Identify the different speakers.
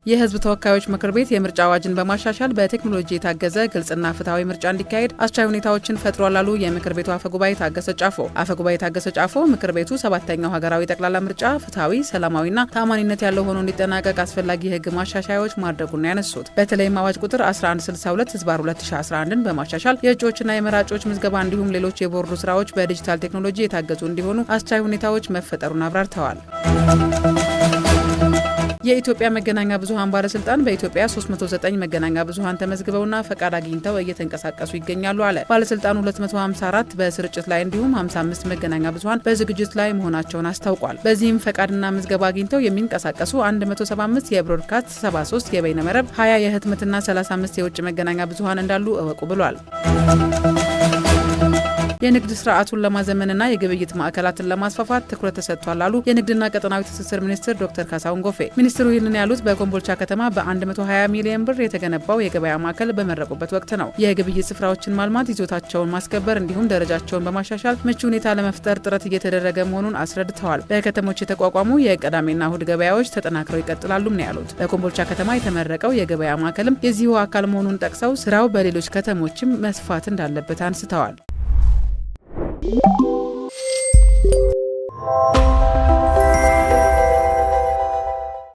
Speaker 1: የህዝብ ተወካዮች ምክር ቤት የምርጫ አዋጅን በማሻሻል በቴክኖሎጂ የታገዘ ግልጽና ፍትሐዊ ምርጫ እንዲካሄድ አስቻይ ሁኔታዎችን ፈጥሯል አሉ የምክር ቤቱ አፈጉባኤ ታገሰ ጫፎ። አፈጉባኤ ታገሰ ጫፎ ምክር ቤቱ 7ኛው ሀገራዊ ጠቅላላ ምርጫ ፍትሐዊ፣ ሰላማዊና ተአማኒነት ያለው ሆኖ እንዲጠናቀቅ አስፈላጊ የህግ ማሻሻያዎች ማድረጉን ያነሱት በተለይም አዋጅ ቁጥር 1162/2011ን በማሻሻል የእጩዎችና የመራጮች ምዝገባ እንዲሁም ሌሎች የቦርዱ ስራዎች በዲጂታል ቴክኖሎጂ የታገዙ እንዲሆኑ አስቻይ ሁኔታዎች መፈጠሩን አብራርተዋል። የኢትዮጵያ መገናኛ ብዙሃን ባለስልጣን በኢትዮጵያ 309 መገናኛ ብዙሃን ተመዝግበውና ፈቃድ አግኝተው እየተንቀሳቀሱ ይገኛሉ አለ። ባለስልጣኑ 254 በስርጭት ላይ እንዲሁም 55 መገናኛ ብዙሃን በዝግጅት ላይ መሆናቸውን አስታውቋል። በዚህም ፈቃድና ምዝገባ አግኝተው የሚንቀሳቀሱ 175 የብሮድካስት፣ 73 የበይነ መረብ፣ 20 የህትመትና 35 የውጭ መገናኛ ብዙሃን እንዳሉ እወቁ ብሏል። የንግድ ስርዓቱን ለማዘመንና የግብይት ማዕከላትን ለማስፋፋት ትኩረት ተሰጥቷል አሉ የንግድና ቀጠናዊ ትስስር ሚኒስትር ዶክተር ካሳሁን ጎፌ። ሚኒስትሩ ይህንን ያሉት በኮምቦልቻ ከተማ በ120 ሚሊዮን ብር የተገነባው የገበያ ማዕከል በመረቁበት ወቅት ነው። የግብይት ስፍራዎችን ማልማት፣ ይዞታቸውን ማስከበር እንዲሁም ደረጃቸውን በማሻሻል ምቹ ሁኔታ ለመፍጠር ጥረት እየተደረገ መሆኑን አስረድተዋል። በከተሞች የተቋቋሙ የቅዳሜና እሁድ ገበያዎች ተጠናክረው ይቀጥላሉም ነው ያሉት። በኮምቦልቻ ከተማ የተመረቀው የገበያ ማዕከልም የዚሁ አካል መሆኑን ጠቅሰው ስራው በሌሎች ከተሞችም መስፋት እንዳለበት አንስተዋል።